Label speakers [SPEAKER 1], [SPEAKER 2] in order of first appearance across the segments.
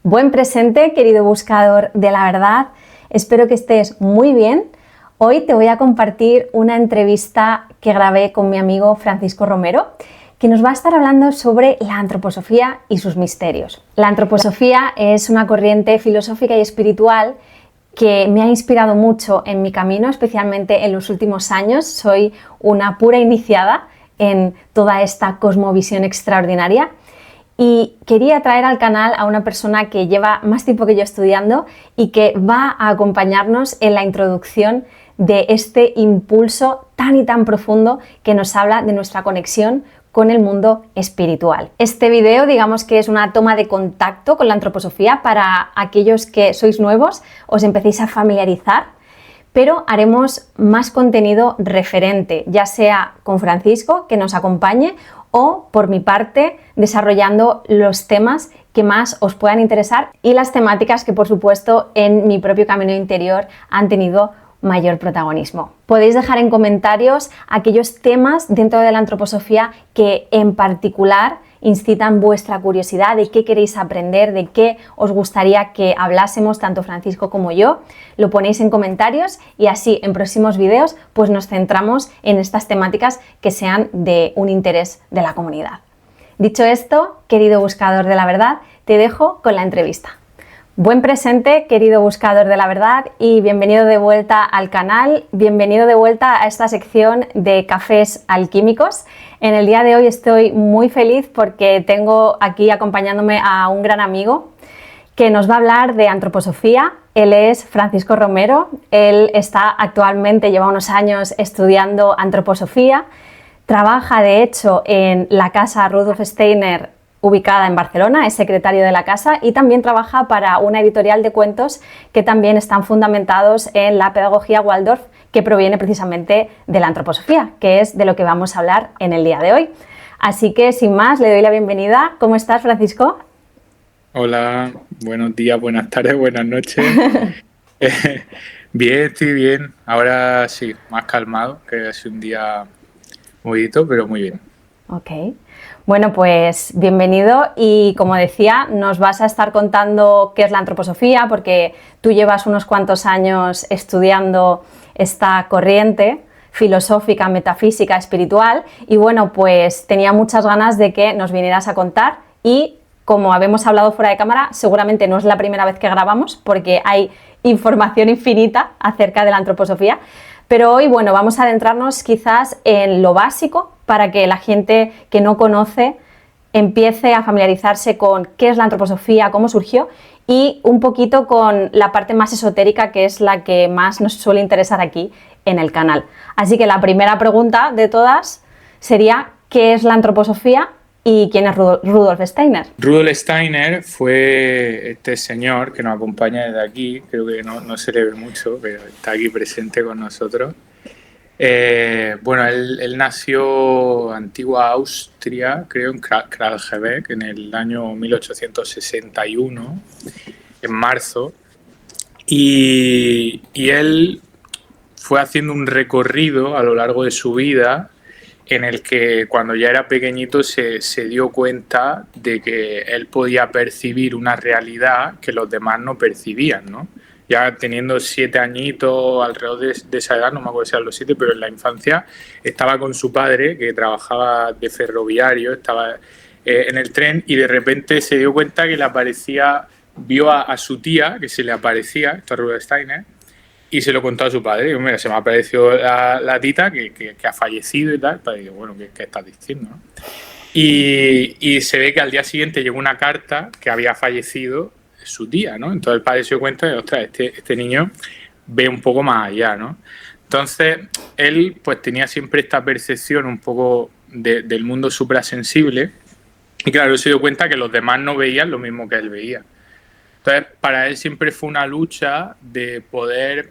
[SPEAKER 1] Buen presente, querido buscador de la verdad. Espero que estés muy bien. Hoy te voy a compartir una entrevista que grabé con mi amigo Francisco Romero, que nos va a estar hablando sobre la antroposofía y sus misterios. La antroposofía es una corriente filosófica y espiritual que me ha inspirado mucho en mi camino, especialmente en los últimos años. Soy una pura iniciada en toda esta cosmovisión extraordinaria. Y quería traer al canal a una persona que lleva más tiempo que yo estudiando y que va a acompañarnos en la introducción de este impulso tan y tan profundo que nos habla de nuestra conexión con el mundo espiritual. Este video, digamos que es una toma de contacto con la antroposofía para aquellos que sois nuevos, os empecéis a familiarizar, pero haremos más contenido referente, ya sea con Francisco, que nos acompañe, o por mi parte, desarrollando los temas que más os puedan interesar y las temáticas que, por supuesto, en mi propio camino interior han tenido mayor protagonismo. Podéis dejar en comentarios aquellos temas dentro de la antroposofía que en particular incitan vuestra curiosidad, de qué queréis aprender, de qué os gustaría que hablásemos tanto Francisco como yo. Lo ponéis en comentarios y así en próximos vídeos pues nos centramos en estas temáticas que sean de un interés de la comunidad. Dicho esto, querido buscador de la verdad, te dejo con la entrevista. Buen presente, querido buscador de la verdad, y bienvenido de vuelta al canal, bienvenido de vuelta a esta sección de cafés alquímicos. En el día de hoy estoy muy feliz porque tengo aquí acompañándome a un gran amigo que nos va a hablar de antroposofía. Él es Francisco Romero, él está actualmente, lleva unos años estudiando antroposofía, trabaja de hecho en la casa Rudolf Steiner, ubicada en Barcelona, es secretario de la casa y también trabaja para una editorial de cuentos que también están fundamentados en la pedagogía Waldorf, que proviene precisamente de la antroposofía, que es de lo que vamos a hablar en el día de hoy. Así que, sin más, le doy la bienvenida. ¿Cómo estás, Francisco?
[SPEAKER 2] Hola, buenos días, buenas tardes, buenas noches. Bien, estoy bien. Ahora sí, más calmado, que ha sido un día movidito, pero muy bien.
[SPEAKER 1] Ok. Bueno, pues bienvenido y como decía, nos vas a estar contando qué es la antroposofía porque tú llevas unos cuantos años estudiando esta corriente filosófica, metafísica, espiritual y bueno, pues tenía muchas ganas de que nos vinieras a contar y como habíamos hablado fuera de cámara, seguramente no es la primera vez que grabamos porque hay información infinita acerca de la antroposofía, pero hoy, bueno, vamos a adentrarnos quizás en lo básico para que la gente que no conoce empiece a familiarizarse con qué es la antroposofía, cómo surgió y un poquito con la parte más esotérica que es la que más nos suele interesar aquí en el canal. Así que la primera pregunta de todas sería ¿qué es la antroposofía y quién es Rudolf Steiner?
[SPEAKER 2] Rudolf Steiner fue este señor que nos acompaña desde aquí, creo que no se le ve mucho, pero está aquí presente con nosotros. Bueno, él nació en antigua Austria, creo en Kraljebeck, en el año 1861, en marzo, y él fue haciendo un recorrido a lo largo de su vida en el que cuando ya era pequeñito se dio cuenta de que él podía percibir una realidad que los demás no percibían, ¿no? Ya teniendo 7 añitos, alrededor de esa edad, no me acuerdo si eran los 7, pero en la infancia estaba con su padre, que trabajaba de ferroviario, estaba en el tren y de repente se dio cuenta que le aparecía, vio a su tía, que se le aparecía, esto es Rudolf Steiner, y se lo contó a su padre. Y mira, se me apareció la tita que ha fallecido y tal. Y digo, bueno, ¿qué estás diciendo? ¿No? Y se ve que al día siguiente llegó una carta que había fallecido su tía, ¿no? Entonces el padre se dio cuenta de, ostras, este niño ve un poco más allá, ¿no? Entonces él pues tenía siempre esta percepción un poco del mundo suprasensible y claro, se dio cuenta que los demás no veían lo mismo que él veía. Entonces para él siempre fue una lucha de poder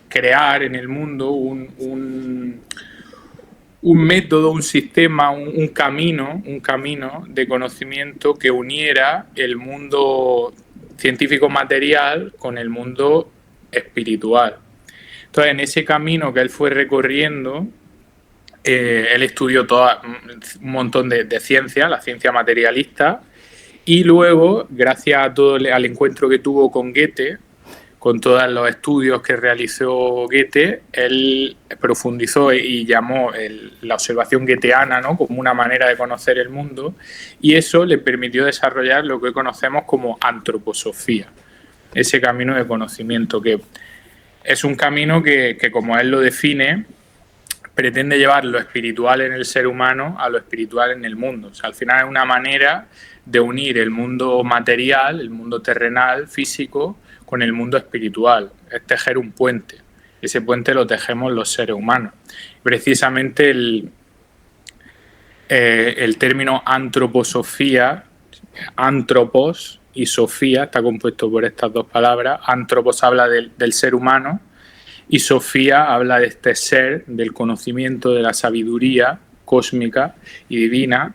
[SPEAKER 2] crear en el mundo un método, un sistema, un camino de conocimiento que uniera el mundo científico material con el mundo espiritual. Entonces, en ese camino que él fue recorriendo, él estudió un montón de ciencia, la ciencia materialista, Y luego, gracias a al encuentro que tuvo con Goethe, con todos los estudios que realizó Goethe, él profundizó y llamó la observación goetheana, ¿no?, como una manera de conocer el mundo, y eso le permitió desarrollar lo que conocemos como antroposofía, ese camino de conocimiento, que es un camino que como él lo define, pretende llevar lo espiritual en el ser humano a lo espiritual en el mundo. O sea, al final es una manera de unir el mundo material, el mundo terrenal, físico, con el mundo espiritual. Es tejer un puente. Ese puente lo tejemos los seres humanos. Precisamente el término antroposofía, antropos y sofía, está compuesto por estas dos palabras. Antropos habla del ser humano y sofía habla de este ser, del conocimiento, de la sabiduría cósmica y divina.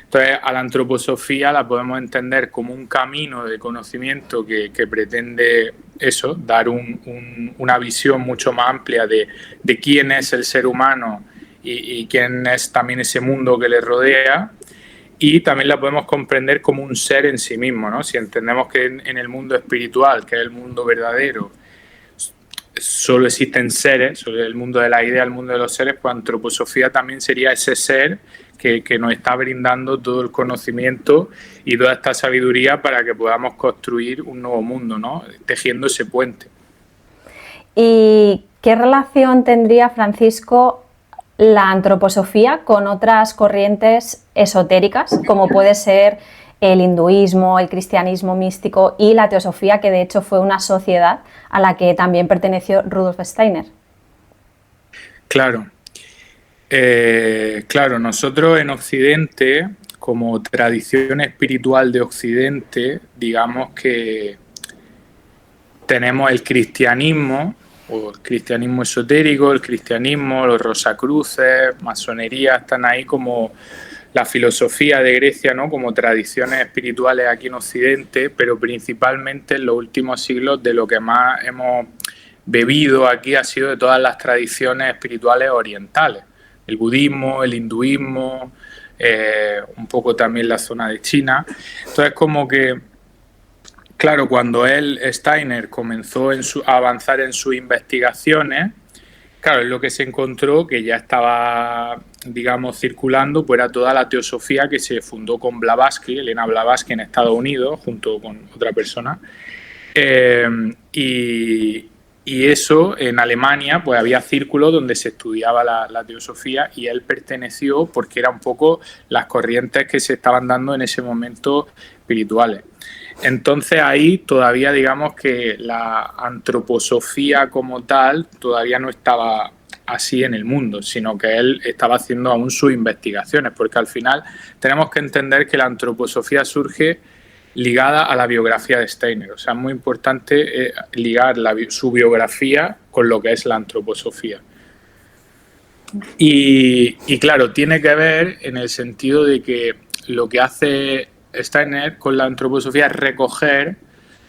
[SPEAKER 2] Entonces, a la antroposofía la podemos entender como un camino de conocimiento que pretende eso, dar una visión mucho más amplia de quién es el ser humano y quién es también ese mundo que le rodea. Y también la podemos comprender como un ser en sí mismo, ¿no? Si entendemos que en el mundo espiritual, que es el mundo verdadero, solo existen seres, sobre el mundo de la idea, el mundo de los seres, pues antroposofía también sería ese ser que nos está brindando todo el conocimiento y toda esta sabiduría para que podamos construir un nuevo mundo, ¿no?, tejiendo ese puente.
[SPEAKER 1] ¿Y qué relación tendría, Francisco, la antroposofía con otras corrientes esotéricas, como puede ser el hinduismo, el cristianismo místico y la teosofía, que de hecho fue una sociedad a la que también perteneció Rudolf Steiner?
[SPEAKER 2] Claro. Claro, nosotros en Occidente, como tradición espiritual de Occidente, digamos que tenemos el cristianismo, o el cristianismo esotérico, el cristianismo, los rosacruces, masonería, están ahí como la filosofía de Grecia, ¿no?, como tradiciones espirituales aquí en Occidente, pero principalmente en los últimos siglos de lo que más hemos bebido aquí ha sido de todas las tradiciones espirituales orientales. El budismo, el hinduismo, un poco también la zona de China. Entonces, como que, claro, cuando Steiner comenzó a avanzar en sus investigaciones, claro, es lo que se encontró, que ya estaba, digamos, circulando, pues era toda la teosofía que se fundó con Blavatsky, Elena Blavatsky, en Estados Unidos, junto con otra persona. Y eso, en Alemania, pues había círculos donde se estudiaba la teosofía, y él perteneció porque era un poco las corrientes que se estaban dando en ese momento espirituales. Entonces ahí todavía, digamos que la antroposofía como tal todavía no estaba así en el mundo, sino que él estaba haciendo aún sus investigaciones, porque al final tenemos que entender que la antroposofía surge ligada a la biografía de Steiner. O sea, es muy importante ligar su biografía con lo que es la antroposofía. Y claro, tiene que ver en el sentido de que lo que hace Steiner con la antroposofía es recoger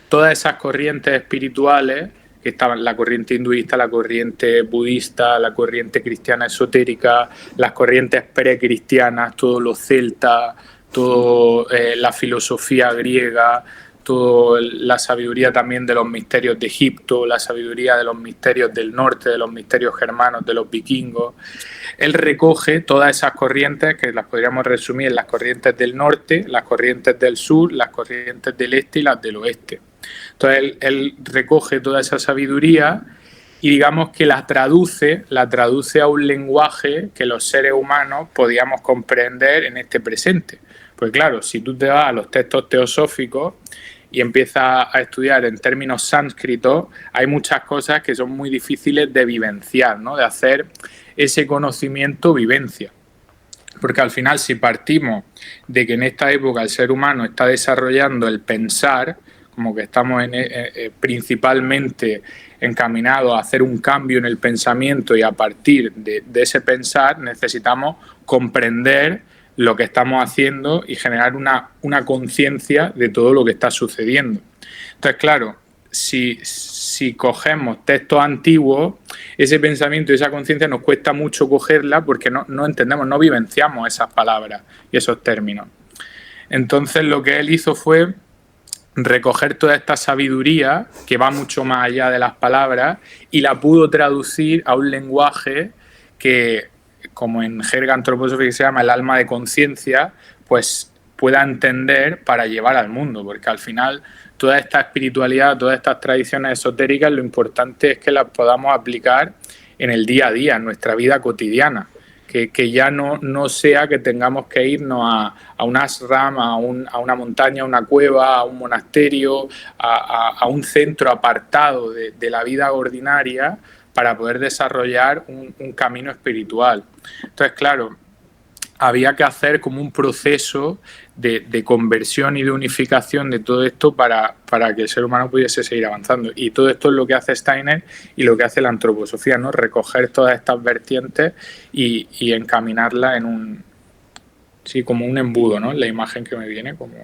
[SPEAKER 2] todas esas corrientes espirituales que estaban, la corriente hinduista, la corriente budista, la corriente cristiana esotérica, las corrientes precristianas, todo lo celta, toda la filosofía griega, toda la sabiduría también de los misterios de Egipto, la sabiduría de los misterios del norte, de los misterios germanos, de los vikingos. Él recoge todas esas corrientes, que las podríamos resumir en las corrientes del norte, las corrientes del sur, las corrientes del este y las del oeste. Entonces él recoge toda esa sabiduría y digamos que la traduce a un lenguaje que los seres humanos podíamos comprender en este presente. Pues claro, si tú te vas a los textos teosóficos y empiezas a estudiar en términos sánscritos, hay muchas cosas que son muy difíciles de vivenciar, ¿no?, de hacer ese conocimiento vivencia. Porque al final, si partimos de que en esta época el ser humano está desarrollando el pensar, como que estamos principalmente encaminados a hacer un cambio en el pensamiento, y a partir de ese pensar necesitamos comprender lo que estamos haciendo y generar una conciencia de todo lo que está sucediendo. Entonces, claro, si cogemos textos antiguos, ese pensamiento y esa conciencia nos cuesta mucho cogerla porque no entendemos, no vivenciamos esas palabras y esos términos. Entonces lo que él hizo fue recoger toda esta sabiduría que va mucho más allá de las palabras y la pudo traducir a un lenguaje que, como en jerga antroposófica se llama el alma de conciencia, pues pueda entender para llevar al mundo, porque al final toda esta espiritualidad, todas estas tradiciones esotéricas, lo importante es que las podamos aplicar en el día a día, en nuestra vida cotidiana. Que ya no sea que tengamos que irnos a un ashram, a una montaña, a una cueva, a un monasterio, a un centro apartado de la vida ordinaria para poder desarrollar un camino espiritual. Entonces, claro, había que hacer como un proceso de conversión y de unificación de todo esto para que el ser humano pudiese seguir avanzando. Y todo esto es lo que hace Steiner y lo que hace la antroposofía, ¿no? Recoger todas estas vertientes y encaminarlas en como un embudo, ¿no? La imagen que me viene como...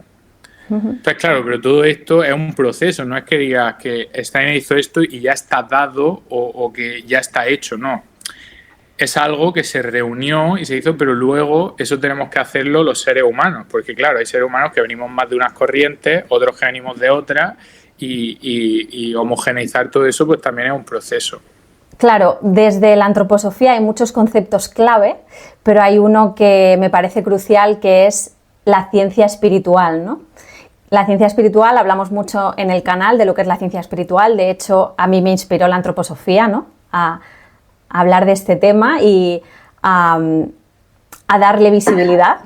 [SPEAKER 2] Pues claro, pero todo esto es un proceso, no es que digas que Steiner hizo esto y ya está dado o que ya está hecho, no. Es algo que se reunió y se hizo, pero luego eso tenemos que hacerlo los seres humanos, porque claro, hay seres humanos que venimos más de unas corrientes, otros que venimos de otras, y homogeneizar todo eso pues también es un proceso.
[SPEAKER 1] Claro, desde la antroposofía hay muchos conceptos clave, pero hay uno que me parece crucial, que es la ciencia espiritual, ¿no? La ciencia espiritual, hablamos mucho en el canal de lo que es la ciencia espiritual. De hecho, a mí me inspiró la antroposofía, ¿no? A hablar de este tema y a darle visibilidad,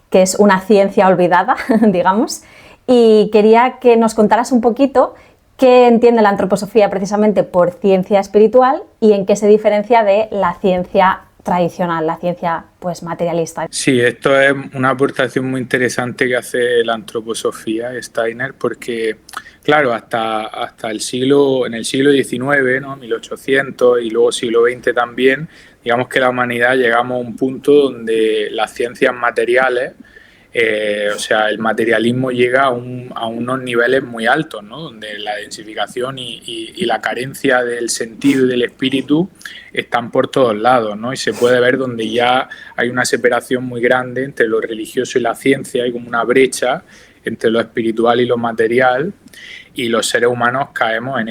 [SPEAKER 1] que es una ciencia olvidada, digamos. Y quería que nos contaras un poquito qué entiende la antroposofía precisamente por ciencia espiritual y en qué se diferencia de la ciencia tradicional, la ciencia pues materialista.
[SPEAKER 2] Sí, esto es una aportación muy interesante que hace la antroposofía, Steiner, porque claro, hasta en el siglo XIX, ¿no? 1800 y luego siglo XX también, digamos que la humanidad llegamos a un punto donde las ciencias materiales, o sea, el materialismo llega a unos niveles muy altos, ¿no? Donde la densificación y la carencia del sentido y del espíritu están por todos lados, ¿no? Y se puede ver donde ya hay una separación muy grande entre lo religioso y la ciencia, hay como una brecha entre lo espiritual y lo material, y los seres humanos estamos en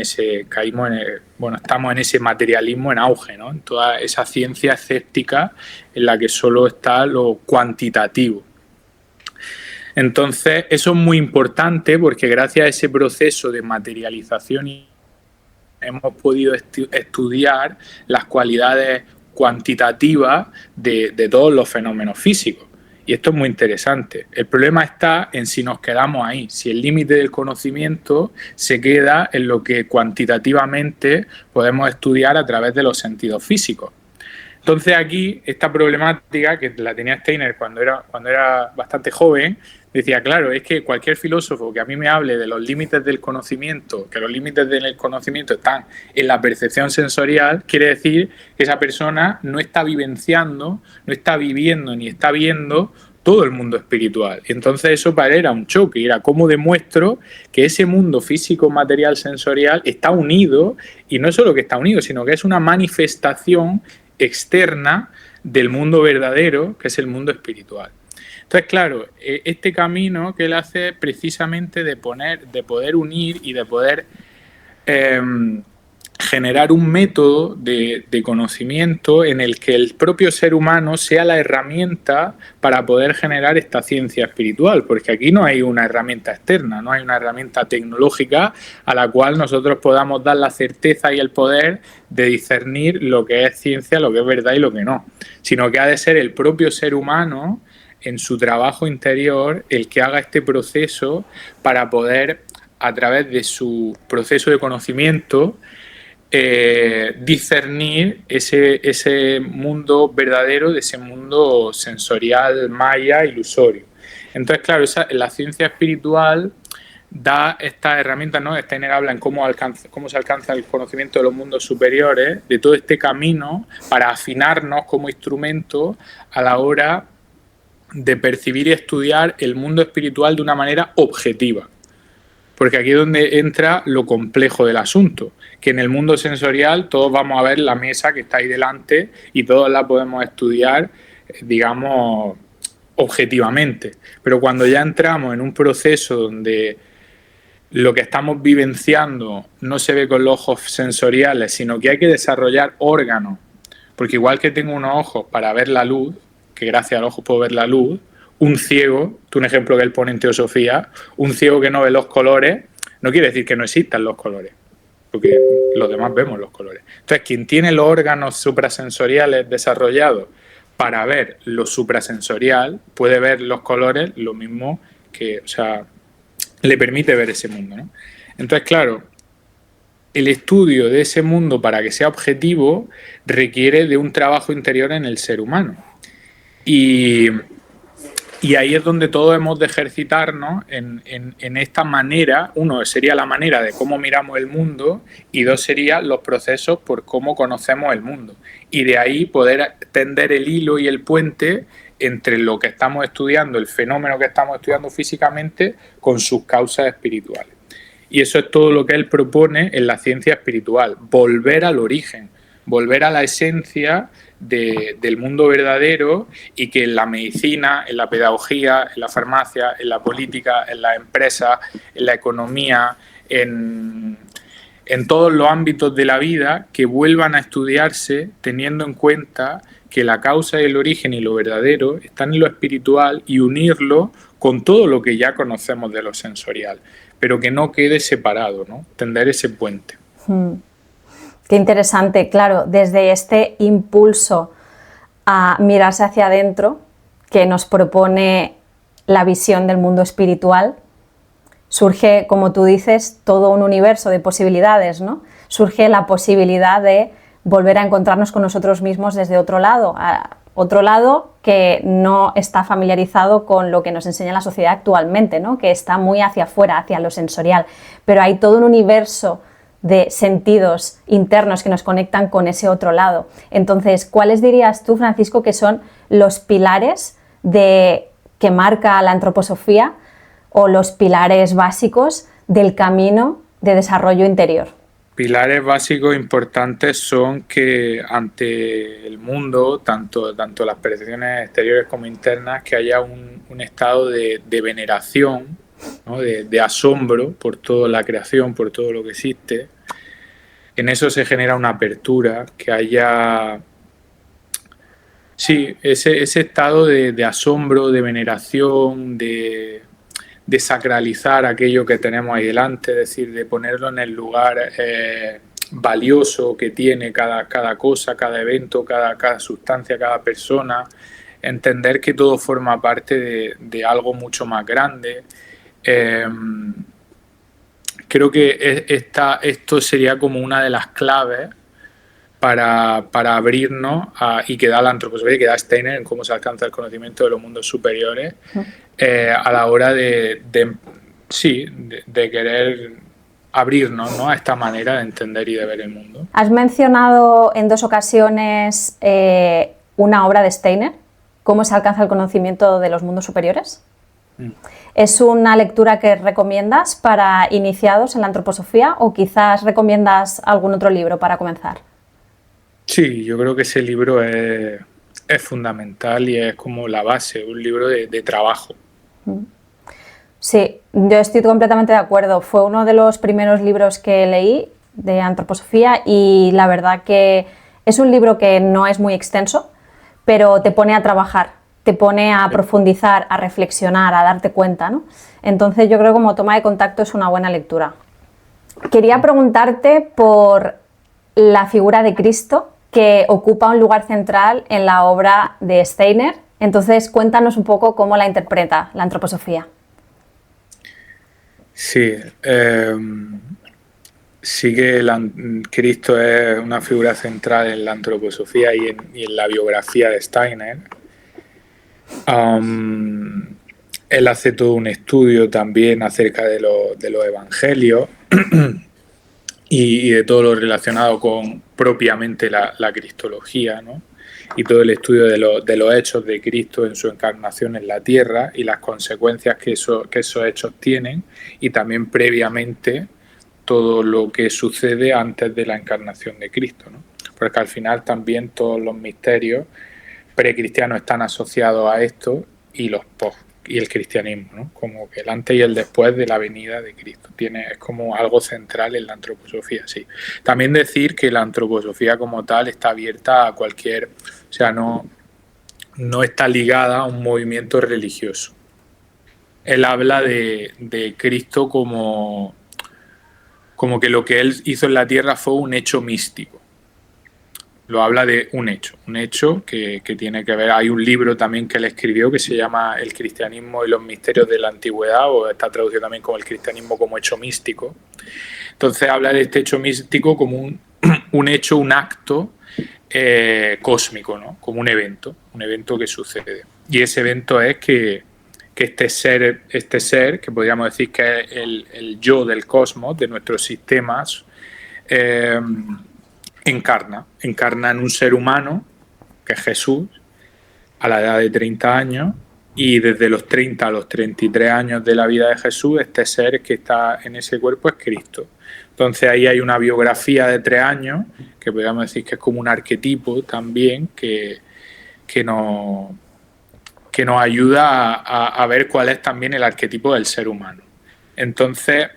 [SPEAKER 2] ese materialismo en auge, ¿no? En toda esa ciencia escéptica en la que solo está lo cuantitativo. Entonces, eso es muy importante porque gracias a ese proceso de materialización hemos podido estudiar las cualidades cuantitativas de todos los fenómenos físicos. Y esto es muy interesante. El problema está en si nos quedamos ahí, si el límite del conocimiento se queda en lo que cuantitativamente podemos estudiar a través de los sentidos físicos. Entonces aquí, esta problemática que la tenía Steiner cuando era bastante joven, decía, claro, es que cualquier filósofo que a mí me hable de los límites del conocimiento, que los límites del conocimiento están en la percepción sensorial, quiere decir que esa persona no está vivenciando, no está viviendo ni está viendo todo el mundo espiritual. Y entonces eso para él era un choque, era cómo demuestro que ese mundo físico, material, sensorial está unido, y no solo que está unido, sino que es una manifestación externa del mundo verdadero, que es el mundo espiritual. Entonces, claro, este camino que él hace precisamente de poder unir y de poder generar un método de conocimiento en el que el propio ser humano sea la herramienta para poder generar esta ciencia espiritual, porque aquí no hay una herramienta externa, no hay una herramienta tecnológica a la cual nosotros podamos dar la certeza y el poder de discernir lo que es ciencia, lo que es verdad y lo que no, sino que ha de ser el propio ser humano en su trabajo interior el que haga este proceso para poder, a través de su proceso de conocimiento, discernir ese mundo verdadero de ese mundo sensorial, maya, ilusorio. Entonces, claro, la ciencia espiritual da estas herramientas, ¿no? Steiner habla en cómo se alcanza el conocimiento de los mundos superiores, de todo este camino para afinarnos como instrumento a la hora de percibir y estudiar el mundo espiritual de una manera objetiva. Porque aquí es donde entra lo complejo del asunto, que en el mundo sensorial todos vamos a ver la mesa que está ahí delante y todos la podemos estudiar, digamos, objetivamente. Pero cuando ya entramos en un proceso donde lo que estamos vivenciando no se ve con los ojos sensoriales, sino que hay que desarrollar órganos, porque igual que tengo unos ojos para ver la luz, que gracias al ojo puedo ver la luz, un ciego, un ejemplo que él pone en Teosofía, un ciego que no ve los colores, no quiere decir que no existan los colores, porque los demás vemos los colores. Entonces, quien tiene los órganos suprasensoriales desarrollados para ver lo suprasensorial, puede ver los colores lo mismo que, o sea, le permite ver ese mundo, ¿no? Entonces, claro, el estudio de ese mundo para que sea objetivo requiere de un trabajo interior en el ser humano. Y ahí es donde todos hemos de ejercitarnos en esta manera. Uno sería la manera de cómo miramos el mundo y dos serían los procesos por cómo conocemos el mundo. Y de ahí poder tender el hilo y el puente entre lo que estamos estudiando, el fenómeno que estamos estudiando físicamente, con sus causas espirituales. Y eso es todo lo que él propone en la ciencia espiritual, volver al origen, volver a la esencia del mundo verdadero, y que en la medicina, en la pedagogía, en la farmacia, en la política, en las empresas, en la economía, en todos los ámbitos de la vida, que vuelvan a estudiarse teniendo en cuenta que la causa y el origen y lo verdadero están en lo espiritual, y unirlo con todo lo que ya conocemos de lo sensorial, pero que no quede separado, ¿no? Tender ese puente.
[SPEAKER 1] Qué interesante, claro, desde este impulso a mirarse hacia adentro que nos propone la visión del mundo espiritual, surge, como tú dices, todo un universo de posibilidades, ¿no? Surge la posibilidad de volver a encontrarnos con nosotros mismos desde otro lado que no está familiarizado con lo que nos enseña la sociedad actualmente, ¿no? Que está muy hacia afuera, hacia lo sensorial, pero hay todo un universo de sentidos internos que nos conectan con ese otro lado. Entonces, ¿cuáles dirías tú, Francisco, que son los pilares que marca la antroposofía, o los pilares básicos del camino de desarrollo interior?
[SPEAKER 2] Pilares básicos importantes son que ante el mundo, tanto las percepciones exteriores como internas, que haya un estado de veneración, ¿no? de asombro por toda la creación, por todo lo que existe. En eso se genera una apertura, que haya, sí, ese estado de asombro, de veneración, de sacralizar aquello que tenemos ahí delante, es decir, de ponerlo en el lugar valioso que tiene cada cosa, cada evento, cada sustancia, cada persona, entender que todo forma parte de algo mucho más grande. Creo que esto sería como una de las claves para abrirnos y que da la antroposofía, que da Steiner en cómo se alcanza el conocimiento de los mundos superiores, a la hora de querer abrirnos, ¿no? a esta manera de entender y de ver el mundo.
[SPEAKER 1] Has mencionado en 2 ocasiones una obra de Steiner, ¿Cómo se alcanza el conocimiento de los mundos superiores? ¿Es una lectura que recomiendas para iniciados en la antroposofía, o quizás recomiendas algún otro libro para comenzar?
[SPEAKER 2] Sí, yo creo que ese libro es fundamental y es como la base, un libro de trabajo.
[SPEAKER 1] Sí, yo estoy completamente de acuerdo. Fue uno de los primeros libros que leí de antroposofía, y la verdad que es un libro que no es muy extenso, pero te pone a trabajar, te pone a profundizar, a reflexionar, a darte cuenta, ¿no? Entonces yo creo que como toma de contacto es una buena lectura. Quería preguntarte por la figura de Cristo, que ocupa un lugar central en la obra de Steiner. Entonces cuéntanos un poco cómo la interpreta la antroposofía.
[SPEAKER 2] Sí, sí que Cristo es una figura central en la antroposofía y en la biografía de Steiner. Él hace todo un estudio también acerca de los evangelios y de todo lo relacionado con propiamente la cristología, ¿no? Y todo el estudio de los hechos de Cristo en su encarnación en la tierra y las consecuencias que esos hechos tienen, y también previamente todo lo que sucede antes de la encarnación de Cristo, ¿no? Porque al final también todos los misterios precristianos están asociados a esto, y los post y el cristianismo, ¿no? Como que el antes y el después de la venida de Cristo. Es como algo central en la antroposofía, sí. También decir que la antroposofía como tal está abierta a cualquier, o sea, no está ligada a un movimiento religioso. Él habla de Cristo como que lo que él hizo en la tierra fue un hecho místico. Lo habla de un hecho que tiene que ver. Hay un libro también que él escribió que se llama El cristianismo y los misterios de la antigüedad, o está traducido también como el cristianismo como hecho místico. Entonces habla de este hecho místico como un hecho, un acto cósmico, ¿no? Como un evento que sucede. Y ese evento es que este ser, que podríamos decir que es el yo del cosmos, de nuestros sistemas, encarna en un ser humano, que es Jesús, a la edad de 30 años, y desde los 30 a los 33 años de la vida de Jesús, este ser que está en ese cuerpo es Cristo. Entonces ahí hay una biografía de 3 años, que podríamos decir que es como un arquetipo también, que nos ayuda a ver cuál es también el arquetipo del ser humano. Entonces,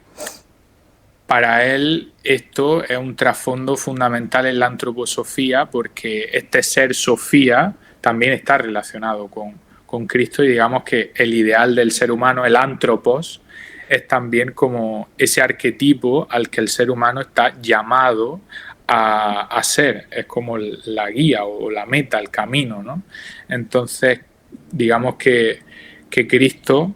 [SPEAKER 2] para él esto es un trasfondo fundamental en la antroposofía, porque este ser Sofía también está relacionado con Cristo, y digamos que el ideal del ser humano, el antropos, es también como ese arquetipo al que el ser humano está llamado a ser, es como la guía o la meta, el camino, ¿no? Entonces, digamos que Cristo,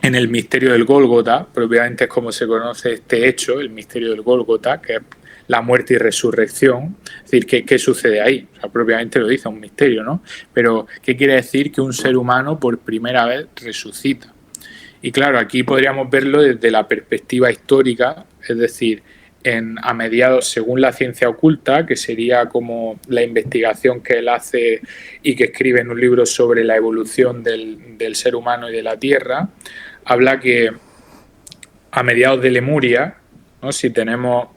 [SPEAKER 2] en el misterio del Gólgota, propiamente es como se conoce este hecho, el misterio del Gólgota, que es la muerte y resurrección. Es decir, ¿qué sucede ahí? O sea, propiamente lo dice, un misterio, ¿no? Pero, ¿qué quiere decir? Que un ser humano por primera vez resucita. Y claro, aquí podríamos verlo desde la perspectiva histórica, es decir, a mediados, según la ciencia oculta, que sería como la investigación que él hace y que escribe en un libro sobre la evolución del ser humano y de la Tierra, habla que a mediados de Lemuria, ¿no? Si tenemos,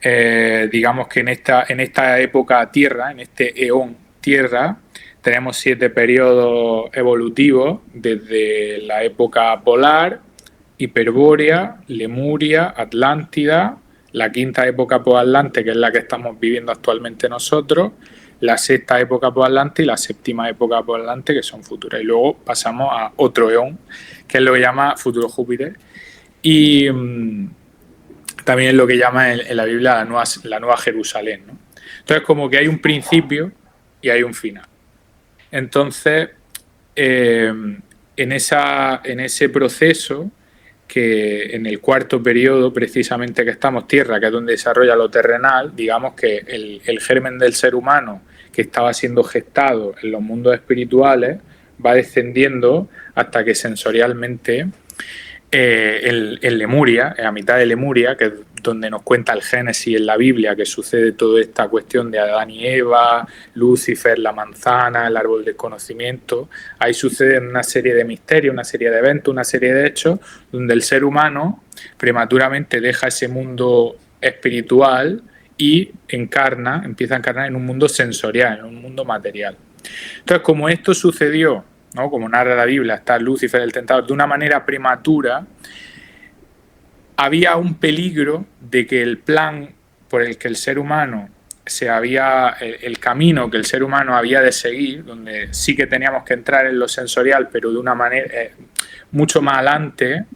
[SPEAKER 2] digamos que en esta época Tierra, en este eón Tierra, tenemos 7 periodos evolutivos, desde la época polar, Hiperbórea, Lemuria, Atlántida, la 5ª época posatlante, que es la que estamos viviendo actualmente nosotros, la 6ª época posatlante y la 7ª época posatlante, que son futuras. Y luego pasamos a otro eón, que es lo que llama futuro Júpiter. Y también es lo que llama en la Biblia la nueva Jerusalén, ¿no? Entonces, como que hay un principio y hay un final. Entonces, en ese proceso, que en el 4º periodo, precisamente que estamos, Tierra, que es donde desarrolla lo terrenal, digamos que el germen del ser humano, que estaba siendo gestado en los mundos espirituales, va descendiendo hasta que sensorialmente en Lemuria, a mitad de Lemuria, que es donde nos cuenta el Génesis en la Biblia, que sucede toda esta cuestión de Adán y Eva, Lucifer, la manzana, el árbol del conocimiento. Ahí suceden una serie de misterios, una serie de eventos, una serie de hechos, donde el ser humano prematuramente deja ese mundo espiritual y empieza a encarnar en un mundo sensorial, en un mundo material. Entonces, como esto sucedió, ¿no? Como narra la Biblia, está Lucifer el tentador, de una manera prematura, había un peligro de que el plan por el que el ser humano el camino que el ser humano había de seguir, donde sí que teníamos que entrar en lo sensorial, pero de una manera mucho más adelante,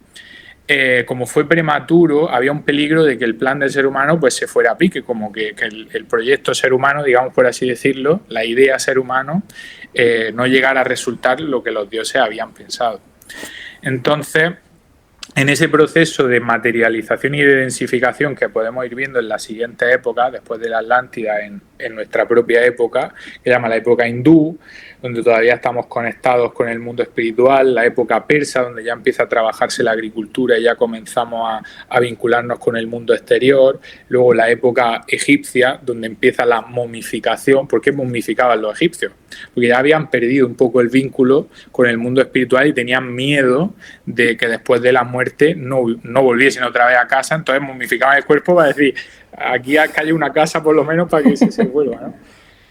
[SPEAKER 2] como fue prematuro, había un peligro de que el plan del ser humano pues se fuera a pique, como que el proyecto ser humano, digamos por así decirlo, la idea ser humano, no llegara a resultar lo que los dioses habían pensado. Entonces, en ese proceso de materialización y de densificación que podemos ir viendo en la siguiente época, después de la Atlántida, en nuestra propia época, que se llama la época hindú, donde todavía estamos conectados con el mundo espiritual, la época persa, donde ya empieza a trabajarse la agricultura y ya comenzamos a vincularnos con el mundo exterior, luego la época egipcia, donde empieza la momificación. ¿Por qué momificaban los egipcios? Porque ya habían perdido un poco el vínculo con el mundo espiritual y tenían miedo de que después de la muerte no volviesen otra vez a casa, entonces momificaban el cuerpo para decir, aquí haya una casa por lo menos para que se vuelva, ¿no?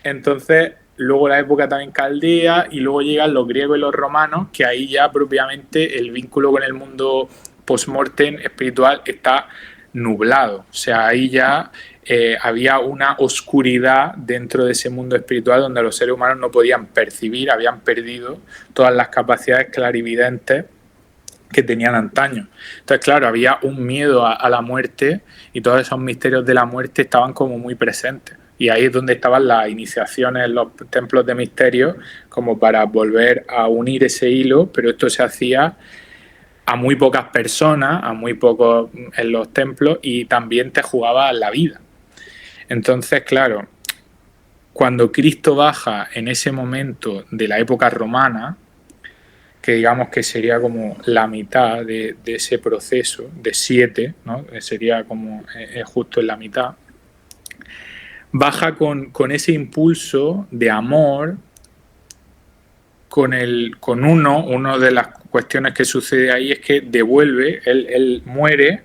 [SPEAKER 2] Entonces, luego la época también caldea, y luego llegan los griegos y los romanos, que ahí ya propiamente el vínculo con el mundo post-mortem espiritual está nublado. O sea, ahí ya había una oscuridad dentro de ese mundo espiritual donde los seres humanos no podían percibir, habían perdido todas las capacidades clarividentes que tenían antaño. Entonces, claro, había un miedo a la muerte, y todos esos misterios de la muerte estaban como muy presentes. Y ahí es donde estaban las iniciaciones en los templos de misterio, como para volver a unir ese hilo, pero esto se hacía a muy pocas personas, a muy pocos en los templos, y también te jugaba la vida. Entonces, claro, cuando Cristo baja en ese momento de la época romana, que digamos que sería como la mitad de ese proceso, de 7, ¿no? Sería como justo en la mitad, baja con ese impulso de amor, con una de las cuestiones que sucede ahí es que devuelve, él muere,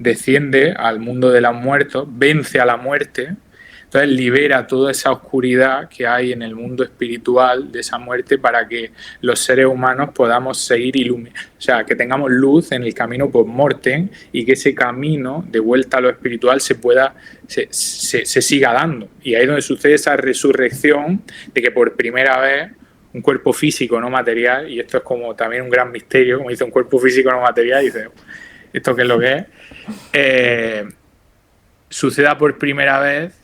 [SPEAKER 2] desciende al mundo de los muertos, vence a la muerte, entonces libera toda esa oscuridad que hay en el mundo espiritual de esa muerte, para que los seres humanos podamos seguir iluminados, o sea, que tengamos luz en el camino post-mortem, y que ese camino de vuelta a lo espiritual se siga dando. Y ahí es donde sucede esa resurrección, de que por primera vez un cuerpo físico no material, y esto es como también un gran misterio, como dice, un cuerpo físico no material, y dice, ¿esto qué es lo que es? Suceda por primera vez.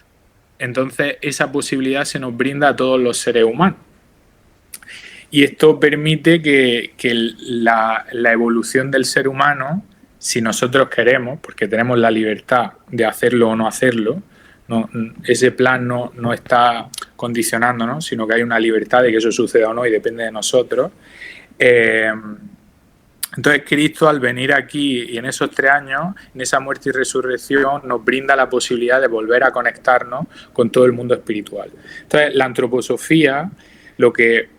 [SPEAKER 2] Entonces esa posibilidad se nos brinda a todos los seres humanos. Y esto permite que la evolución del ser humano, si nosotros queremos, porque tenemos la libertad de hacerlo o no hacerlo, ese plan no está condicionándonos, sino que hay una libertad de que eso suceda o no, y depende de nosotros. Entonces Cristo, al venir aquí y en esos 3 años, en esa muerte y resurrección, nos brinda la posibilidad de volver a conectarnos con todo el mundo espiritual. Entonces la antroposofía lo que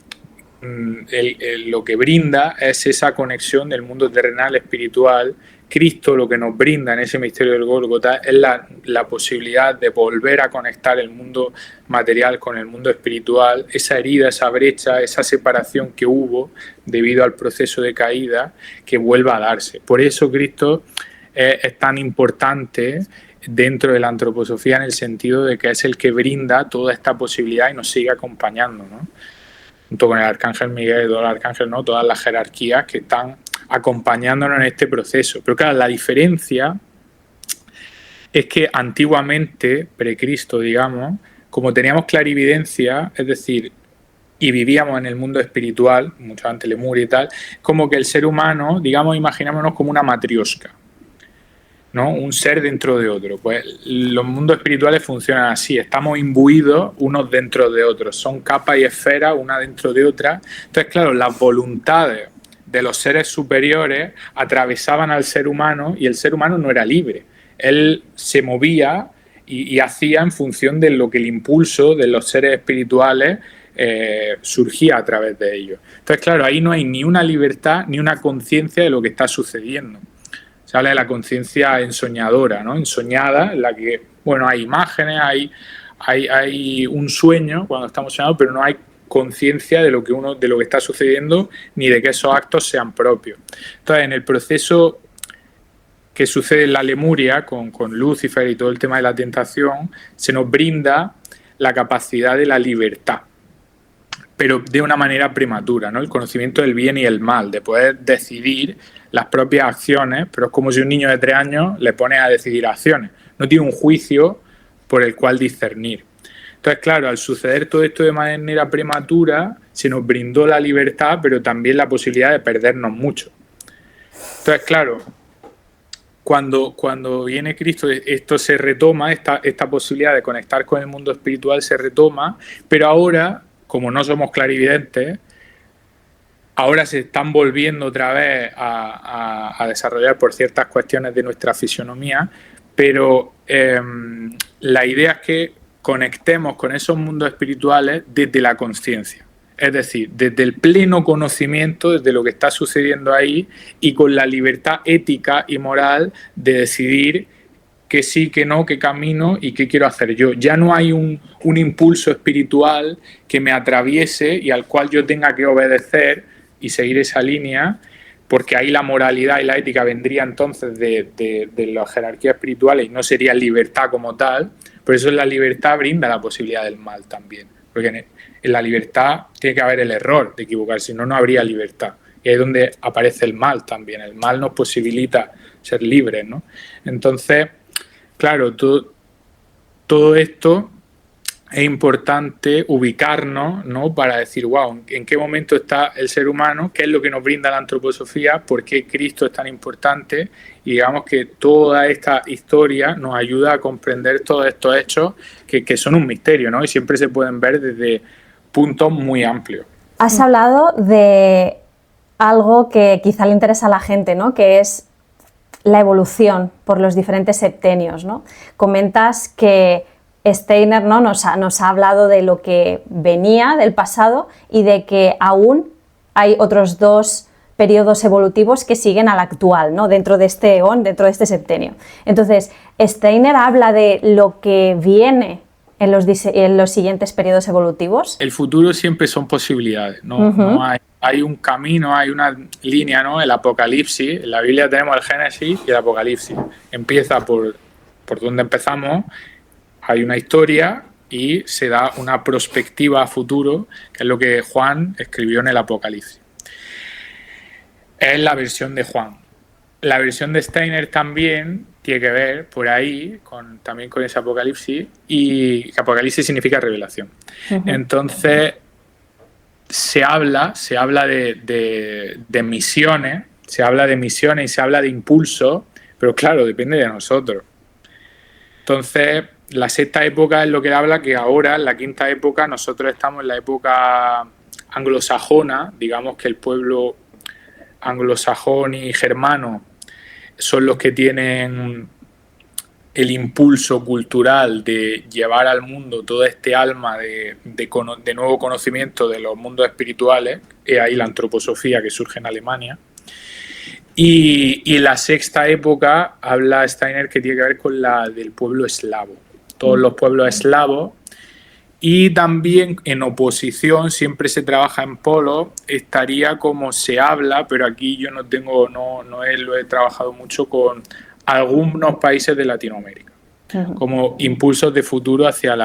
[SPEAKER 2] brinda es esa conexión del mundo terrenal espiritual. Cristo lo que nos brinda en ese misterio del Gólgota es la posibilidad de volver a conectar el mundo material con el mundo espiritual, esa herida, esa brecha, esa separación que hubo debido al proceso de caída, que vuelva a darse. Por eso Cristo es tan importante dentro de la antroposofía, en el sentido de que es el que brinda toda esta posibilidad y nos sigue acompañando, ¿no? Junto con el arcángel Miguel y todo el arcángel, ¿no? Todas las jerarquías que están acompañándonos en este proceso. Pero claro, la diferencia es que antiguamente, precristo, digamos, como teníamos clarividencia, es decir, y vivíamos en el mundo espiritual, mucho antes Lemuria y tal, como que el ser humano, digamos, imaginémonos como una matrioshka, ¿no? Un ser dentro de otro. Pues los mundos espirituales funcionan así, estamos imbuidos unos dentro de otros, son capas y esferas una dentro de otra. Entonces, claro, las voluntades de los seres superiores atravesaban al ser humano, y el ser humano no era libre. Él se movía y hacía en función de lo que el impulso de los seres espirituales surgía a través de ellos. Entonces, claro, ahí no hay ni una libertad ni una conciencia de lo que está sucediendo. Se habla de la conciencia ensoñadora, ¿no? Ensoñada, en la que, bueno, hay imágenes, hay un sueño cuando estamos soñando, pero no hay conciencia de lo que está sucediendo, ni de que esos actos sean propios. Entonces, en el proceso que sucede en la Lemuria con Lucifer y todo el tema de la tentación, se nos brinda la capacidad de la libertad, pero de una manera prematura, ¿no? El conocimiento del bien y el mal, de poder decidir las propias acciones, pero es como si un niño de 3 años le pones a decidir acciones. No tiene un juicio por el cual discernir. Entonces, claro, al suceder todo esto de manera prematura, se nos brindó la libertad, pero también la posibilidad de perdernos mucho. Entonces, claro, cuando viene Cristo, esto se retoma, esta posibilidad de conectar con el mundo espiritual se retoma, pero ahora, como no somos clarividentes, ahora se están volviendo otra vez a desarrollar por ciertas cuestiones de nuestra fisionomía, pero la idea es que conectemos con esos mundos espirituales desde la conciencia, es decir, desde el pleno conocimiento, desde lo que está sucediendo ahí, y con la libertad ética y moral de decidir qué sí, qué no, qué camino y qué quiero hacer yo. Ya no hay un impulso espiritual que me atraviese y al cual yo tenga que obedecer y seguir esa línea, porque ahí la moralidad y la ética vendría entonces de las jerarquías espirituales y no sería libertad como tal. Por eso la libertad brinda la posibilidad del mal también, porque en la libertad tiene que haber el error de equivocarse, si no, no habría libertad. Y ahí es donde aparece el mal también. El mal nos posibilita ser libres, ¿no? Entonces, claro, todo esto es importante ubicarnos, ¿no? Para decir, wow, ¿en qué momento está el ser humano? ¿Qué es lo que nos brinda la antroposofía? ¿Por qué Cristo es tan importante? Y digamos que toda esta historia nos ayuda a comprender todos estos hechos que son un misterio, ¿no? Y siempre se pueden ver desde puntos muy amplios.
[SPEAKER 1] Has hablado de algo que quizá le interesa a la gente, ¿no? Que es la evolución por los diferentes septenios, ¿no? Comentas que Steiner, ¿no? nos ha hablado de lo que venía del pasado y de que aún hay otros dos periodos evolutivos que siguen al actual, ¿no? Dentro de este eón, dentro de este septenio. Entonces, Steiner habla de lo que viene en los siguientes periodos evolutivos.
[SPEAKER 2] El futuro siempre son posibilidades, ¿no? No hay un camino, hay una línea, ¿no? El Apocalipsis, en la Biblia tenemos el Génesis y el Apocalipsis. Empieza por donde empezamos, hay una historia y se da una perspectiva a futuro, que es lo que Juan escribió en el Apocalipsis. Es la versión de Juan. La versión de Steiner también tiene que ver por ahí también con ese Apocalipsis, y Apocalipsis significa revelación. Entonces se habla de misiones, se habla de misiones y se habla de impulso, pero claro, depende de nosotros. Entonces, la sexta época es lo que habla, que ahora, en la quinta época, nosotros estamos en la época anglosajona, digamos que el pueblo anglosajón y germano son los que tienen el impulso cultural de llevar al mundo todo este alma de nuevo conocimiento de los mundos espirituales, y ahí la antroposofía que surge en Alemania. Y la sexta época habla Steiner que tiene que ver con la del pueblo eslavo, todos los pueblos eslavos, y también en oposición, siempre se trabaja en polo, estaría como se habla, pero aquí yo lo he trabajado mucho con algunos países de Latinoamérica, como impulsos de futuro hacia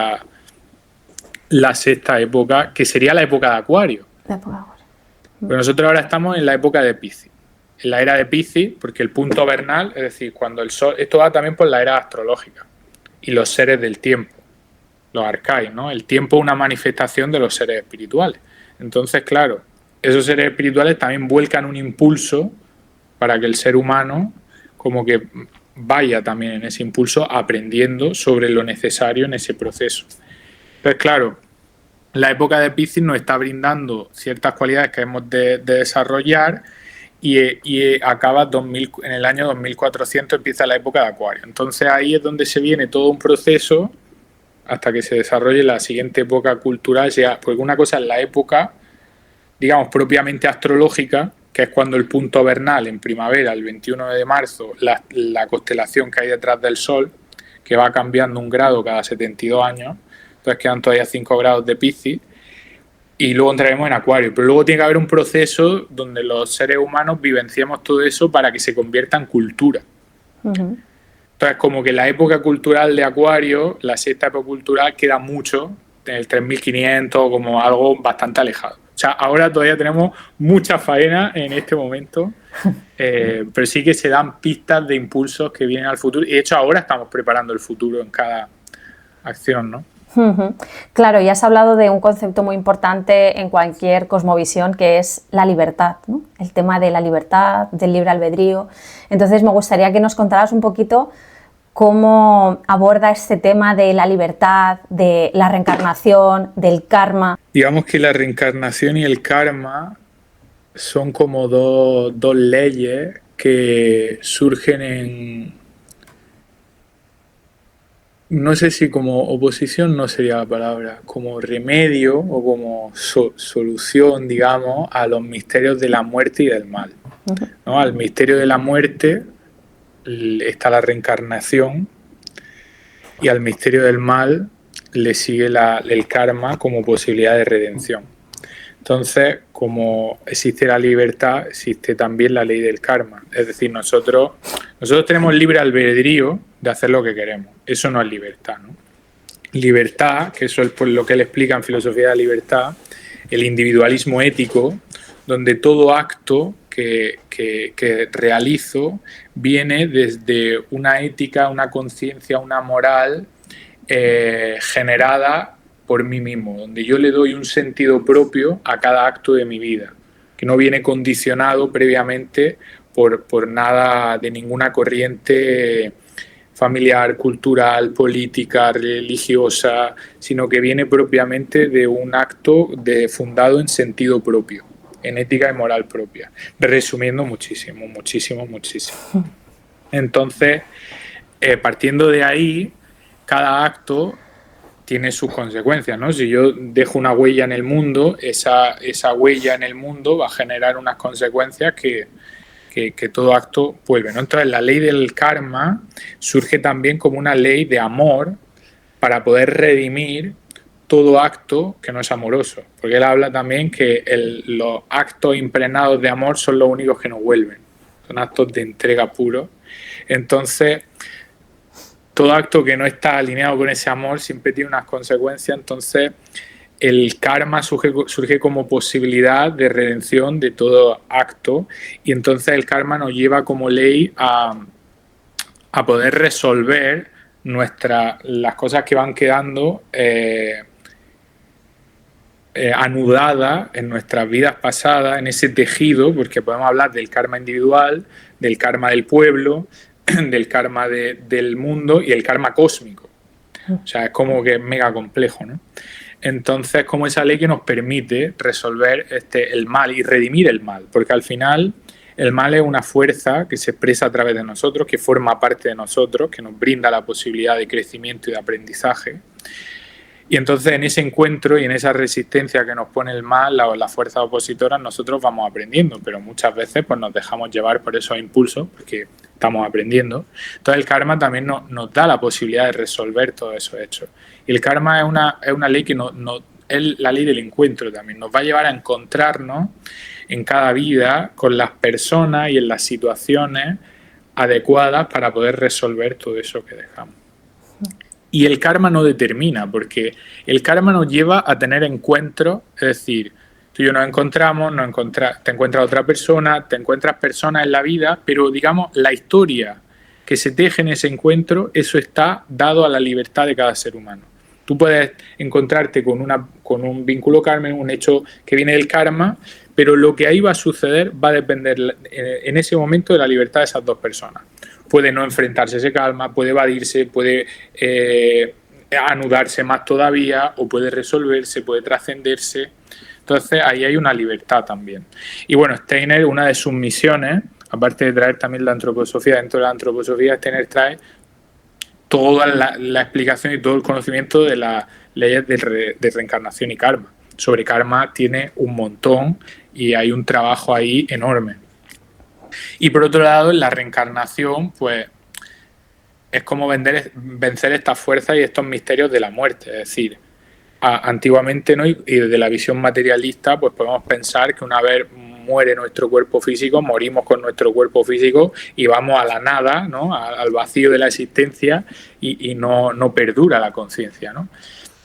[SPEAKER 2] la sexta época, que sería la época de Acuario. Pero nosotros ahora estamos en la época de Piscis, en la era de Piscis, porque el punto vernal, es decir, cuando el sol, esto va también por la era astrológica y los seres del tiempo, los arcais, ¿no? El tiempo es una manifestación de los seres espirituales. Entonces, claro, esos seres espirituales también vuelcan un impulso para que el ser humano como que vaya también en ese impulso aprendiendo sobre lo necesario en ese proceso. Entonces, claro, la época de Piscis nos está brindando ciertas cualidades que hemos de desarrollar y acaba en el año 2400, empieza la época de Acuario. Entonces ahí es donde se viene todo un proceso hasta que se desarrolle la siguiente época cultural, porque una cosa es la época, digamos, propiamente astrológica, que es cuando el punto vernal en primavera, el 21 de marzo, la constelación que hay detrás del Sol, que va cambiando 1 grado cada 72 años, entonces quedan todavía 5 grados de Piscis, y luego entraremos en Acuario. Pero luego tiene que haber un proceso donde los seres humanos vivenciemos todo eso para que se convierta en cultura. Entonces, como que la época cultural de Acuario, la sexta época cultural, queda mucho, en el 3500, como algo bastante alejado. O sea, ahora todavía tenemos mucha faena en este momento, pero sí que se dan pistas de impulsos que vienen al futuro. Y de hecho ahora estamos preparando el futuro en cada acción, ¿no?
[SPEAKER 1] Claro, y has hablado de un concepto muy importante en cualquier cosmovisión, que es la libertad, ¿no? El tema de la libertad, del libre albedrío. Entonces me gustaría que nos contaras un poquito cómo aborda este tema de la libertad, de la reencarnación, del karma.
[SPEAKER 2] Digamos que la reencarnación y el karma son como dos leyes que surgen no sé si como oposición no sería la palabra, como remedio o como solución, digamos, a los misterios de la muerte y del mal, ¿no? Al misterio de la muerte está la reencarnación, y al misterio del mal le sigue el karma como posibilidad de redención. Entonces, como existe la libertad, existe también la ley del karma. Es decir, nosotros tenemos libre albedrío de hacer lo que queremos. Eso no es libertad, ¿no? Libertad, que eso es por lo que él explica en Filosofía de la Libertad, el individualismo ético, donde todo acto que realizo viene desde una ética, una conciencia, una moral generada por mí mismo, donde yo le doy un sentido propio a cada acto de mi vida, que no viene condicionado previamente por nada de ninguna corriente familiar, cultural, política, religiosa, sino que viene propiamente de un acto fundado en sentido propio, en ética y moral propia. Resumiendo muchísimo. Entonces, partiendo de ahí, cada acto tiene sus consecuencias, ¿no? Si yo dejo una huella en el mundo, esa huella en el mundo va a generar unas consecuencias que todo acto vuelve, ¿no? Entonces, la ley del karma surge también como una ley de amor para poder redimir todo acto que no es amoroso. Porque él habla también que los actos impregnados de amor son los únicos que nos vuelven. Son actos de entrega puro. Entonces, todo acto que no está alineado con ese amor siempre tiene unas consecuencias. Entonces, el karma surge como posibilidad de redención de todo acto, y entonces el karma nos lleva como ley a poder resolver las cosas que van quedando anudadas en nuestras vidas pasadas, en ese tejido, porque podemos hablar del karma individual, del karma del pueblo, del karma del mundo y el karma cósmico. O sea, es como que es mega complejo, ¿no? Entonces, como esa ley que nos permite resolver el mal y redimir el mal, porque al final el mal es una fuerza que se expresa a través de nosotros, que forma parte de nosotros, que nos brinda la posibilidad de crecimiento y de aprendizaje. Y entonces en ese encuentro y en esa resistencia que nos pone el mal, las fuerzas opositoras, nosotros vamos aprendiendo, pero muchas veces pues, nos dejamos llevar por esos impulsos, porque estamos aprendiendo. Entonces el karma también nos da la posibilidad de resolver todos esos hechos. Y el karma es una ley que es la ley del encuentro también. Nos va a llevar a encontrarnos en cada vida con las personas y en las situaciones adecuadas para poder resolver todo eso que dejamos. Y el karma no determina, porque el karma nos lleva a tener encuentros, es decir, tú y yo nos encontramos, te encuentras otra persona, te encuentras personas en la vida, pero digamos la historia que se teje en ese encuentro, eso está dado a la libertad de cada ser humano. Tú puedes encontrarte con un vínculo karma, un hecho que viene del karma, pero lo que ahí va a suceder va a depender en ese momento de la libertad de esas dos personas. Puede no enfrentarse a ese karma, puede evadirse, puede anudarse más todavía, o puede resolverse, puede trascenderse. Entonces ahí hay una libertad también. Y bueno, Steiner, una de sus misiones, aparte de traer también la antroposofía, dentro de la antroposofía Steiner trae toda la explicación y todo el conocimiento de las leyes de reencarnación y karma. Sobre karma tiene un montón y hay un trabajo ahí enorme. Y por otro lado, en la reencarnación, pues es como vencer estas fuerzas y estos misterios de la muerte. Es decir, antiguamente, ¿no? Y desde la visión materialista, pues podemos pensar que una vez muere nuestro cuerpo físico, morimos con nuestro cuerpo físico y vamos a la nada, ¿no? Al vacío de la existencia, y no perdura la conciencia, ¿no?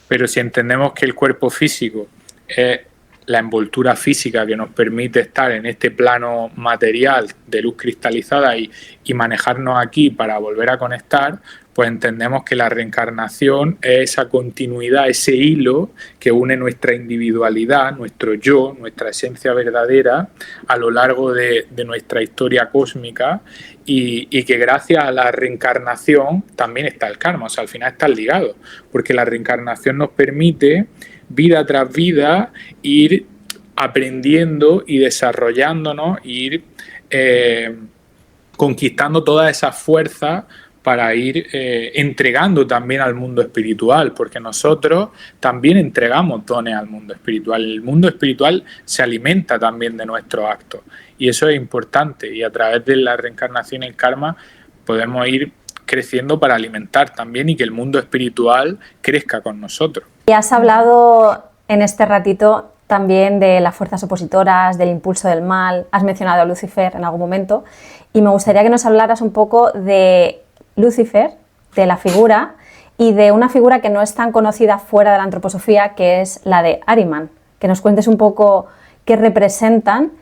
[SPEAKER 2] Pero si entendemos que el cuerpo físico es la envoltura física que nos permite estar en este plano material de luz cristalizada y manejarnos aquí para volver a conectar, pues entendemos que la reencarnación es esa continuidad, ese hilo que une nuestra individualidad, nuestro yo, nuestra esencia verdadera a lo largo de nuestra historia cósmica, y que gracias a la reencarnación también está el karma. O sea, al final están ligados, porque la reencarnación nos permite vida tras vida ir aprendiendo y desarrollándonos, ir conquistando todas esas fuerzas para ir entregando también al mundo espiritual, porque nosotros también entregamos dones al mundo espiritual. El mundo espiritual se alimenta también de nuestros actos, y eso es importante, y a través de la reencarnación y el karma podemos ir creciendo para alimentar también y que el mundo espiritual crezca con nosotros.
[SPEAKER 1] Y has hablado en este ratito también de las fuerzas opositoras, del impulso del mal, has mencionado a Lucifer en algún momento, y me gustaría que nos hablaras un poco de Lucifer, de la figura, y de una figura que no es tan conocida fuera de la antroposofía, que es la de Ahriman. Que nos cuentes un poco qué representan,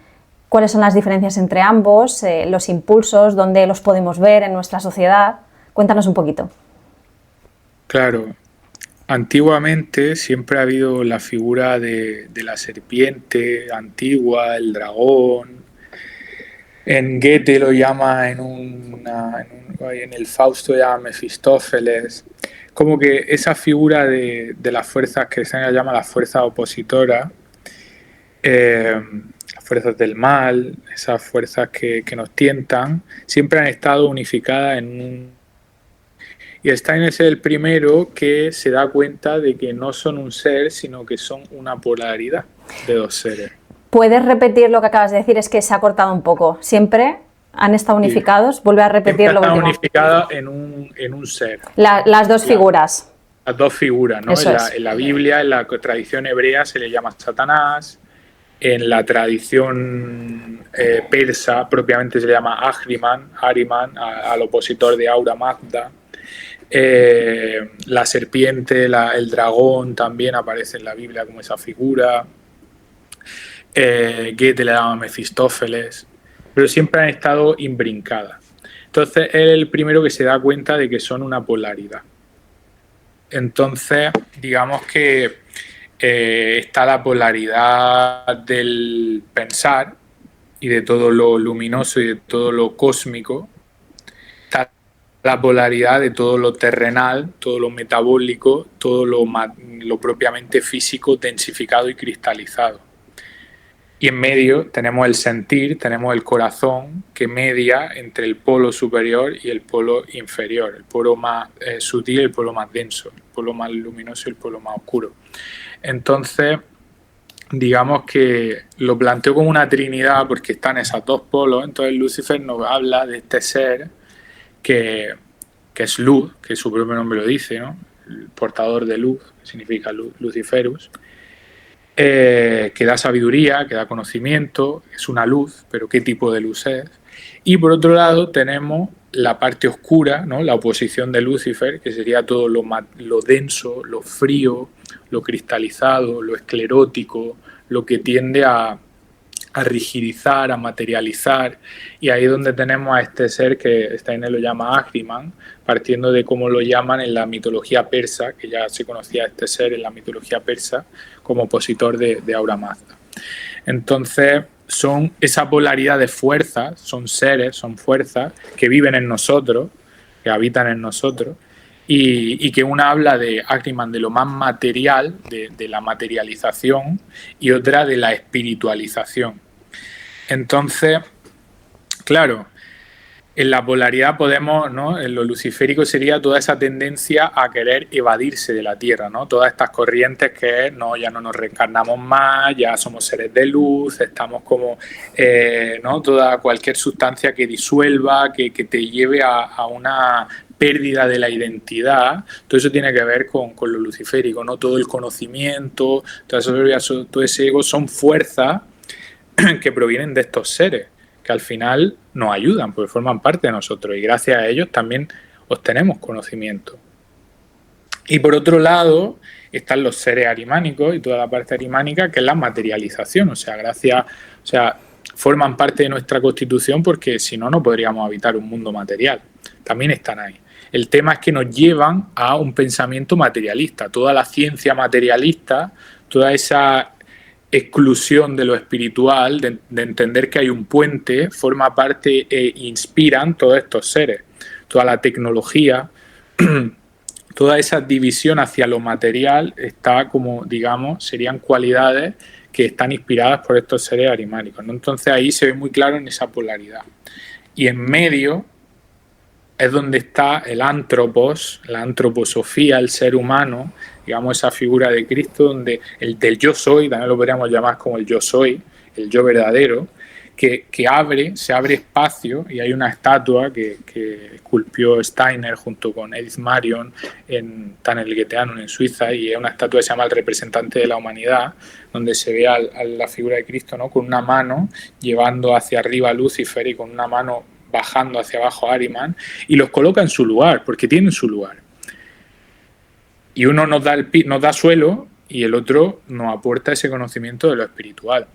[SPEAKER 1] cuáles son las diferencias entre ambos, los impulsos, dónde los podemos ver en nuestra sociedad. Cuéntanos un poquito.
[SPEAKER 2] Claro. Antiguamente siempre ha habido la figura de la serpiente antigua, el dragón. En Goethe lo llama en el Fausto llama Mefistófeles. Como que esa figura de las fuerzas que se llama las fuerzas opositoras, las fuerzas del mal, esas fuerzas que nos tientan, siempre han estado unificadas en un... Y Steiner es el primero que se da cuenta de que no son un ser, sino que son una polaridad de dos seres.
[SPEAKER 1] ¿Puedes repetir lo que acabas de decir? Es que se ha cortado un poco. Siempre han estado unificados. Vuelve a repetir lo último.
[SPEAKER 2] Unificados en un ser.
[SPEAKER 1] Las dos figuras.
[SPEAKER 2] Las dos figuras, ¿no? En la Biblia, en la tradición hebrea se le llama Satanás. En la tradición persa propiamente se le llama Ahriman, al opositor de Ahura Mazda. La serpiente, el dragón también aparece en la Biblia como esa figura. Goethe le llama Mefistófeles, pero siempre han estado imbrincadas. Entonces él es el primero que se da cuenta de que son una polaridad. Entonces, digamos que está la polaridad del pensar y de todo lo luminoso y de todo lo cósmico. Está la polaridad de todo lo terrenal, todo lo metabólico, todo lo propiamente físico, densificado y cristalizado. Y en medio tenemos el sentir, tenemos el corazón que media entre el polo superior y el polo inferior, el polo más sutil y el polo más denso, el polo más luminoso y el polo más oscuro. Entonces, digamos que lo planteo como una trinidad porque están esos dos polos. Entonces Lucifer nos habla de este ser que es luz, que su propio nombre lo dice, ¿no? El portador de luz, que significa Luciferus. Que da sabiduría, que da conocimiento, es una luz, pero ¿qué tipo de luz es? Y por otro lado tenemos la parte oscura, ¿no? La oposición de Lucifer, que sería todo lo denso, lo frío, lo cristalizado, lo esclerótico, lo que tiende a rigidizar, a materializar, y ahí es donde tenemos a este ser que Steiner lo llama Ahriman, partiendo de cómo lo llaman en la mitología persa, que ya se conocía este ser en la mitología persa como opositor de Ahura Mazda. Entonces son esa polaridad de fuerzas, son seres, son fuerzas que viven en nosotros, que habitan en nosotros, y que una habla de Ahriman de lo más material, de la materialización, y otra de la espiritualización. Entonces, claro, en la polaridad podemos, ¿no? En lo luciférico sería toda esa tendencia a querer evadirse de la Tierra, ¿no? Todas estas corrientes que no, ya no nos reencarnamos más, ya somos seres de luz, estamos como, ¿no? Cualquier sustancia que disuelva, que te lleve a una pérdida de la identidad. Todo eso tiene que ver con lo luciférico, ¿no? Todo el conocimiento, todo ese ego son fuerzas que provienen de estos seres, que al final nos ayudan, porque forman parte de nosotros y gracias a ellos también obtenemos conocimiento. Y por otro lado están los seres arimánicos y toda la parte arimánica, que es la materialización, forman parte de nuestra constitución porque si no, no podríamos habitar un mundo material. También están ahí. El tema es que nos llevan a un pensamiento materialista. Toda la ciencia materialista, toda esa exclusión de lo espiritual, de entender que hay un puente, forma parte e inspiran todos estos seres. Toda la tecnología, toda esa división hacia lo material está como, digamos, serían cualidades que están inspiradas por estos seres arimánicos, ¿no? Entonces ahí se ve muy claro en esa polaridad. Y en medio es donde está el antropos, la antroposofía, el ser humano, digamos esa figura de Cristo, donde el del yo soy, también lo podríamos llamar como el yo soy, el yo verdadero, que se abre espacio, y hay una estatua que esculpió Steiner junto con Edith Marion en el Goetheanum en Suiza, y es una estatua que se llama El representante de la humanidad, donde se ve a la figura de Cristo, ¿no?, con una mano llevando hacia arriba a Lucifer y con una mano bajando hacia abajo a Ahriman, y los coloca en su lugar, porque tienen su lugar. Y uno nos da suelo y el otro nos aporta ese conocimiento de lo espiritual.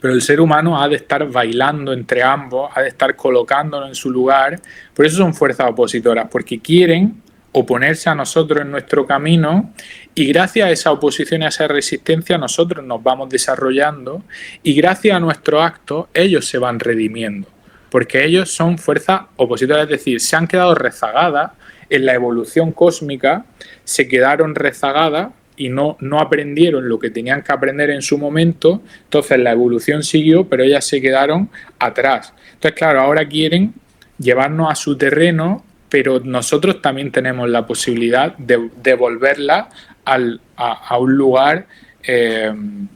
[SPEAKER 2] Pero el ser humano ha de estar bailando entre ambos, ha de estar colocándolo en su lugar. Por eso son fuerzas opositoras, porque quieren oponerse a nosotros en nuestro camino, y gracias a esa oposición y a esa resistencia nosotros nos vamos desarrollando, y gracias a nuestros actos ellos se van redimiendo, porque ellos son fuerzas opositoras, es decir, se han quedado rezagadas en la evolución cósmica, se quedaron rezagadas y no aprendieron lo que tenían que aprender en su momento. Entonces la evolución siguió, pero ellas se quedaron atrás. Entonces, claro, ahora quieren llevarnos a su terreno, pero nosotros también tenemos la posibilidad de devolverla a un lugar en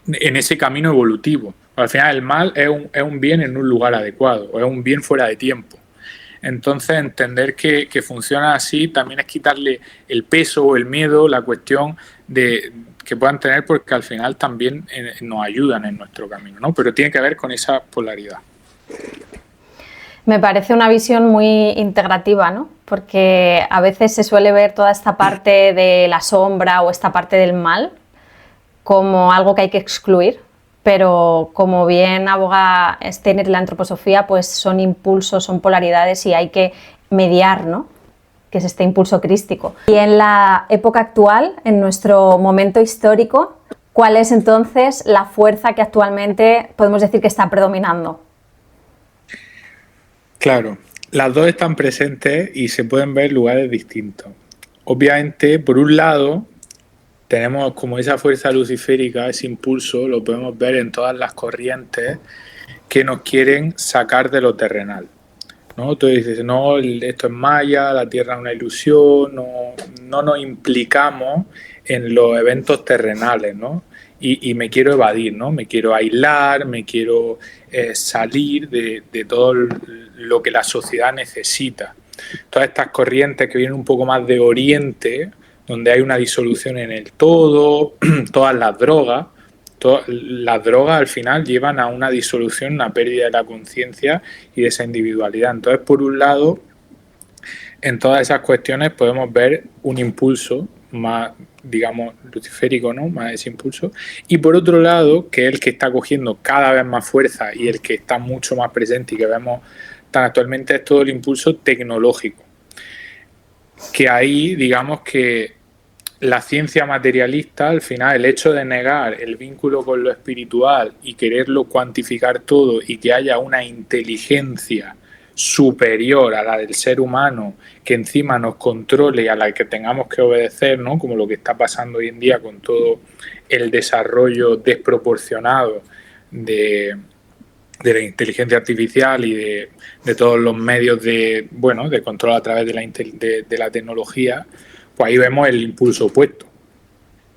[SPEAKER 2] ese camino evolutivo. Al final el mal es un bien en un lugar adecuado, o es un bien fuera de tiempo. Entonces, entender que funciona así también es quitarle el peso o el miedo, la cuestión que puedan tener, porque al final también nos ayudan en nuestro camino, ¿no? Pero tiene que ver con esa polaridad.
[SPEAKER 1] Me parece una visión muy integrativa, ¿no? Porque a veces se suele ver toda esta parte de la sombra o esta parte del mal como algo que hay que excluir, pero como bien aboga Steiner y la antroposofía, pues son impulsos, son polaridades, y hay que mediar, ¿no?, que es este impulso crístico. Y en la época actual, en nuestro momento histórico, ¿cuál es entonces la fuerza que actualmente podemos decir que está predominando?
[SPEAKER 2] Claro, las dos están presentes y se pueden ver lugares distintos. Obviamente, por un lado, tenemos como esa fuerza luciférica, ese impulso, lo podemos ver en todas las corrientes que nos quieren sacar de lo terrenal, ¿no? Tú dices, no, esto es maya, la Tierra es una ilusión, no nos implicamos en los eventos terrenales, ¿no? Y me quiero evadir, ¿no? Me quiero aislar, me quiero salir de todo lo que la sociedad necesita. Todas estas corrientes que vienen un poco más de Oriente, donde hay una disolución en el todo, todas las drogas al final llevan a una disolución, una pérdida de la conciencia y de esa individualidad. Entonces, por un lado, en todas esas cuestiones podemos ver un impulso más, digamos, luciférico, ¿no?, más ese impulso. Y por otro lado, que es el que está cogiendo cada vez más fuerza y el que está mucho más presente y que vemos tan actualmente, es todo el impulso tecnológico. Que ahí, digamos que la ciencia materialista, al final, el hecho de negar el vínculo con lo espiritual y quererlo cuantificar todo, y que haya una inteligencia superior a la del ser humano que encima nos controle y a la que tengamos que obedecer, ¿no?, como lo que está pasando hoy en día con todo el desarrollo desproporcionado de la inteligencia artificial y de todos los medios de control a través de la tecnología. Pues ahí vemos el impulso opuesto,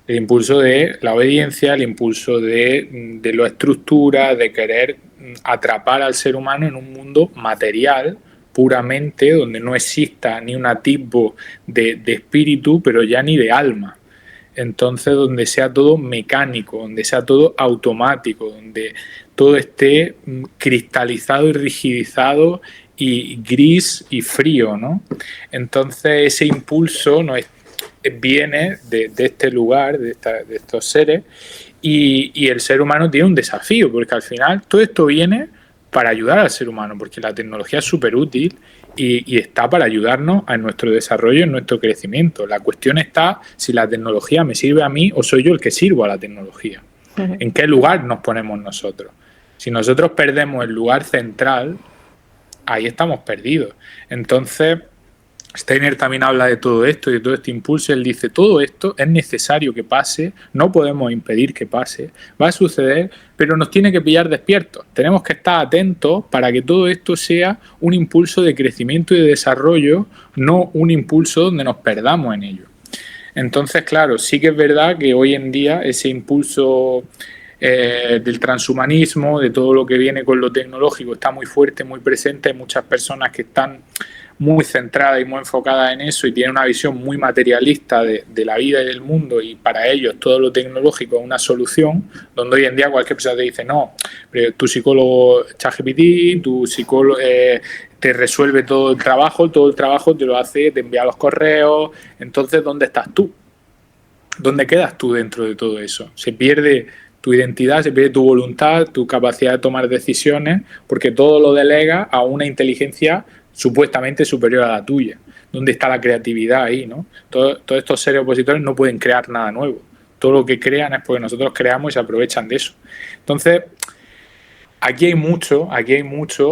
[SPEAKER 2] el impulso de la obediencia, el impulso de la estructura, de querer atrapar al ser humano en un mundo material puramente, donde no exista ni un atisbo de espíritu, pero ya ni de alma. Entonces, donde sea todo mecánico, donde sea todo automático, donde todo esté cristalizado y rigidizado y gris y frío, ¿no? Entonces ese impulso viene de este lugar, de estos seres, y el ser humano tiene un desafío, porque al final todo esto viene para ayudar al ser humano, porque la tecnología es súper útil y está para ayudarnos en nuestro desarrollo, en nuestro crecimiento. La cuestión está si la tecnología me sirve a mí o soy yo el que sirvo a la tecnología. ¿En qué lugar nos ponemos nosotros? Si nosotros perdemos el lugar central, ahí estamos perdidos. Entonces, Steiner también habla de todo esto, de todo este impulso. Él dice, todo esto es necesario que pase, no podemos impedir que pase, va a suceder, pero nos tiene que pillar despiertos. Tenemos que estar atentos para que todo esto sea un impulso de crecimiento y de desarrollo, no un impulso donde nos perdamos en ello. Entonces, claro, sí que es verdad que hoy en día ese impulso del transhumanismo, de todo lo que viene con lo tecnológico, está muy fuerte, muy presente. Hay muchas personas que están muy centradas y muy enfocadas en eso y tienen una visión muy materialista de la vida y del mundo, y para ellos todo lo tecnológico es una solución, donde hoy en día cualquier persona te dice, no, pero tu psicólogo ChatGPT, tu psicólogo te resuelve todo el trabajo te lo hace, te envía los correos. Entonces, ¿dónde estás tú? ¿Dónde quedas tú dentro de todo eso? Se pierde tu identidad, se pierde tu voluntad, tu capacidad de tomar decisiones, porque todo lo delega a una inteligencia supuestamente superior a la tuya. ¿Dónde está la creatividad ahí, no? Todos estos seres opositores no pueden crear nada nuevo. Todo lo que crean es porque nosotros creamos y se aprovechan de eso. Entonces, aquí hay mucho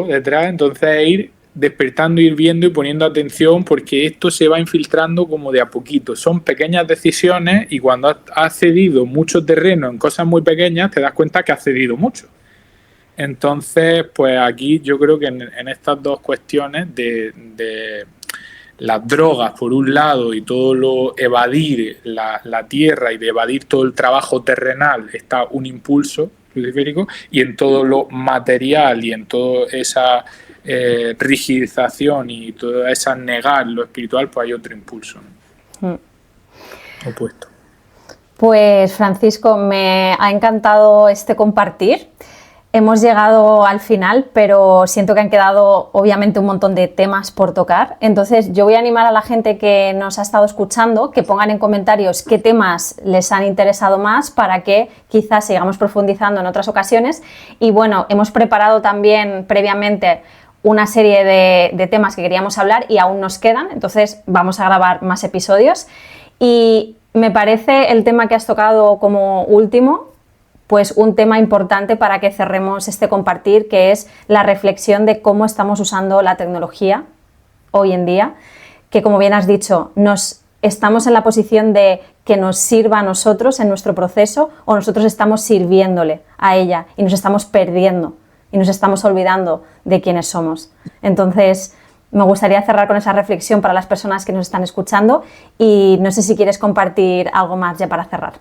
[SPEAKER 2] detrás. Entonces, ir despertando, ir viendo y poniendo atención, porque esto se va infiltrando como de a poquito. Son pequeñas decisiones, y cuando has cedido mucho terreno en cosas muy pequeñas, te das cuenta que has cedido mucho. Entonces, pues aquí yo creo que en estas dos cuestiones de las drogas por un lado y todo lo evadir la tierra y de evadir todo el trabajo terrenal, está un impulso luciférico, y en todo lo material y en toda esa rigidización y toda esa negar lo espiritual, pues hay otro impulso, ¿no? Opuesto.
[SPEAKER 1] Pues Francisco, me ha encantado este compartir. Hemos llegado al final, pero siento que han quedado obviamente un montón de temas por tocar. Entonces yo voy a animar a la gente que nos ha estado escuchando que pongan en comentarios qué temas les han interesado más, para que quizás sigamos profundizando en otras ocasiones. Y bueno, hemos preparado también previamente una serie de temas que queríamos hablar y aún nos quedan, entonces vamos a grabar más episodios. Y me parece el tema que has tocado como último, pues un tema importante para que cerremos este compartir, que es la reflexión de cómo estamos usando la tecnología hoy en día, que como bien has dicho, estamos en la posición de que nos sirva a nosotros en nuestro proceso, o nosotros estamos sirviéndole a ella y nos estamos perdiendo y nos estamos olvidando de quiénes somos. Entonces, me gustaría cerrar con esa reflexión para las personas que nos están escuchando, y no sé si quieres compartir algo más ya para cerrar.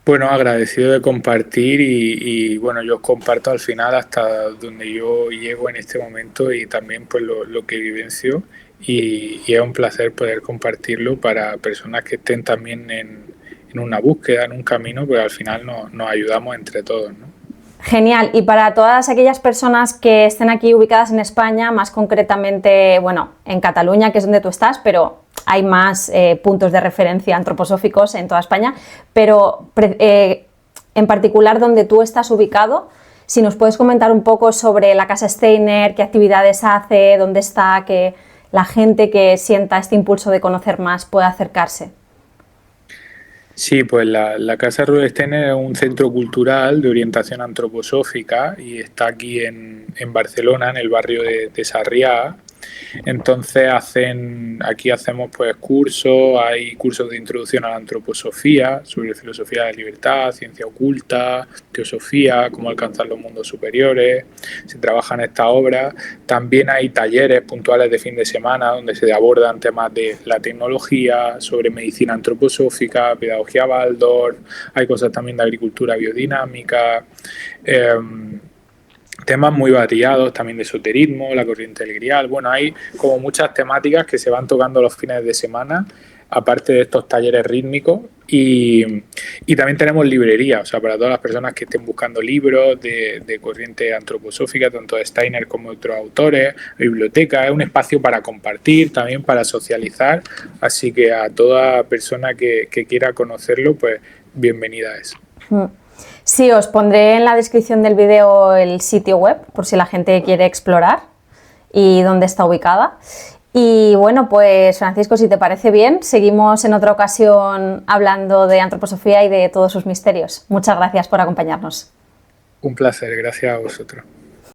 [SPEAKER 2] Bueno, agradecido de compartir y bueno, yo os comparto al final hasta donde yo llego en este momento, y también pues lo que vivencio, y es un placer poder compartirlo para personas que estén también en una búsqueda, en un camino, pues al final nos ayudamos entre todos, ¿no?
[SPEAKER 1] Genial. Y para todas aquellas personas que estén aquí ubicadas en España, más concretamente, bueno, en Cataluña, que es donde tú estás, pero hay más puntos de referencia antroposóficos en toda España, pero en particular donde tú estás ubicado, si nos puedes comentar un poco sobre la Casa Steiner, qué actividades hace, dónde está, que la gente que sienta este impulso de conocer más pueda acercarse.
[SPEAKER 2] Sí, pues la Casa Rudolf Steiner es un centro cultural de orientación antroposófica y está aquí en Barcelona, en el barrio de Sarriá. Entonces aquí hacemos pues cursos, hay cursos de introducción a la antroposofía, sobre filosofía de la libertad, ciencia oculta, teosofía, cómo alcanzar los mundos superiores, se trabaja en esta obra. También hay talleres puntuales de fin de semana donde se abordan temas de la tecnología, sobre medicina antroposófica, pedagogía Waldorf, hay cosas también de agricultura biodinámica, temas muy variados, también de esoterismo, la corriente del grial. Bueno, hay como muchas temáticas que se van tocando los fines de semana, aparte de estos talleres rítmicos, y también tenemos librería, o sea, para todas las personas que estén buscando libros de corriente antroposófica, tanto de Steiner como de otros autores, biblioteca, es un espacio para compartir, también para socializar, así que a toda persona que quiera conocerlo, pues bienvenida a eso.
[SPEAKER 1] Sí, os pondré en la descripción del vídeo el sitio web, por si la gente quiere explorar y dónde está ubicada. Y bueno, pues Francisco, si te parece bien, seguimos en otra ocasión hablando de antroposofía y de todos sus misterios. Muchas gracias por acompañarnos.
[SPEAKER 2] Un placer, gracias a vosotros.